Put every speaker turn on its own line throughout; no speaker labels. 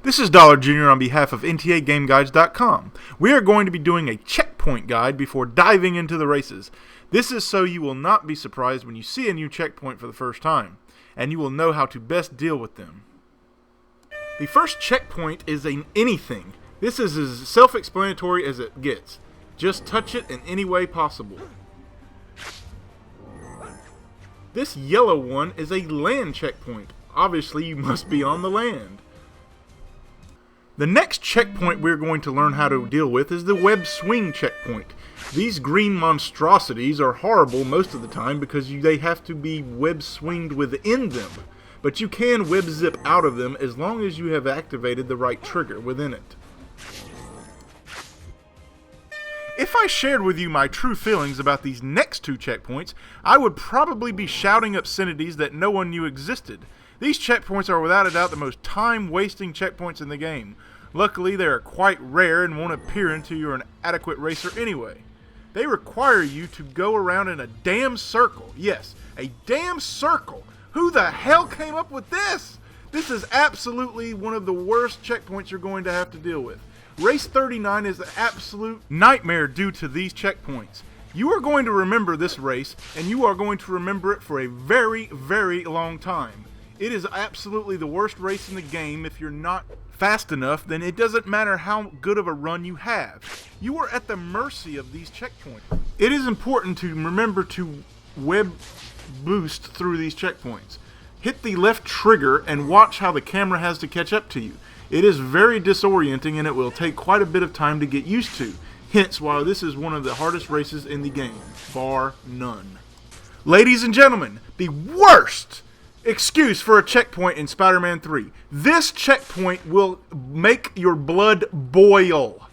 This is Dollar Jr. on behalf of NTAGameGuides.com. We are going to be doing a checkpoint guide before diving into the races. This is so you will not be surprised when you see a new checkpoint for the first time, and you will know how to best deal with them. The first checkpoint is an anything. This is as self-explanatory as it gets. Just touch it in any way possible. This yellow one is a land checkpoint. Obviously, you must be on the land. The next checkpoint we're going to learn how to deal with is the web swing checkpoint. These green monstrosities are horrible most of the time because they have to be web swinged within them. But you can web zip out of them as long as you have activated the right trigger within it. If I shared with you my true feelings about these next two checkpoints, I would probably be shouting obscenities that no one knew existed. These checkpoints are without a doubt the most time-wasting checkpoints in the game. Luckily, they are quite rare and won't appear until you're an adequate racer anyway. They require you to go around in a damn circle. Yes, a damn circle. Who the hell came up with this? This is absolutely one of the worst checkpoints you're going to have to deal with. Race 39 is an absolute nightmare due to these checkpoints. You are going to remember this race, and you are going to remember it for a very, very long time. It is absolutely the worst race in the game. If you're not fast enough, then it doesn't matter how good of a run you have. You are at the mercy of these checkpoints. It is important to remember to web boost through these checkpoints. Hit the left trigger and watch how the camera has to catch up to you. It is very disorienting and it will take quite a bit of time to get used to. Hence why this is one of the hardest races in the game, bar none. Ladies and gentlemen, the worst excuse for a checkpoint in Spider-Man 3. This checkpoint will make your blood boil.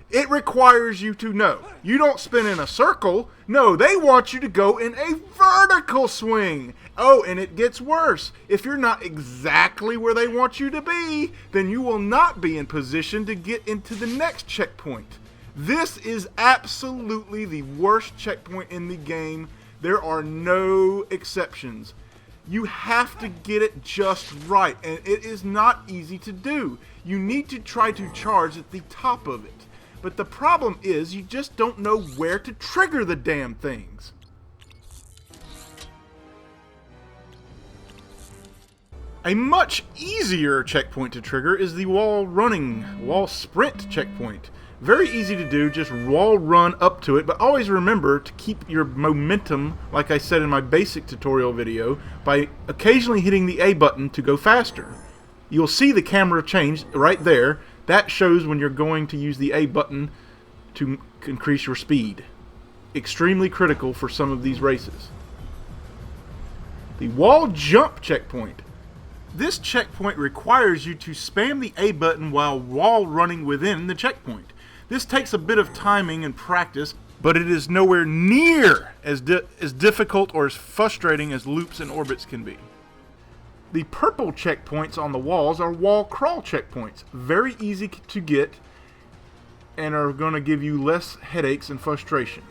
It requires you to know. You don't spin in a circle. No, they want you to go in a vertical swing. Oh, and it gets worse. If you're not exactly where they want you to be, then you will not be in position to get into the next checkpoint. This is absolutely the worst checkpoint in the game. There are no exceptions. You have to get it just right, and it is not easy to do. You need to try to charge at the top of it. But the problem is you just don't know where to trigger the damn things. A much easier checkpoint to trigger is the wall sprint checkpoint. Very easy to do, just wall run up to it, but always remember to keep your momentum, like I said in my basic tutorial video, by occasionally hitting the A button to go faster. You'll see the camera change right there. That shows when you're going to use the A button to increase your speed. Extremely critical for some of these races. The wall jump checkpoint. This checkpoint requires you to spam the A button while wall running within the checkpoint. This takes a bit of timing and practice, but it is nowhere near as difficult or as frustrating as loops and orbits can be. The purple checkpoints on the walls are wall crawl checkpoints. Very easy to get and are going to give you less headaches and frustration.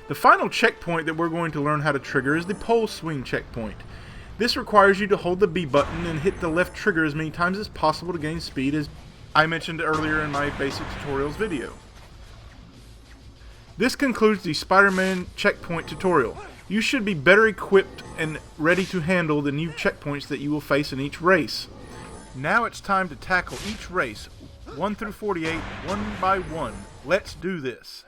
The final checkpoint that we're going to learn how to trigger is the pole swing checkpoint. This requires you to hold the B button and hit the left trigger as many times as possible to gain speed, as I mentioned earlier in my basic tutorials video. This concludes the Spider-Man checkpoint tutorial. You should be better equipped and ready to handle the new checkpoints that you will face in each race. Now it's time to tackle each race, 1 through 48, one by one. Let's do this.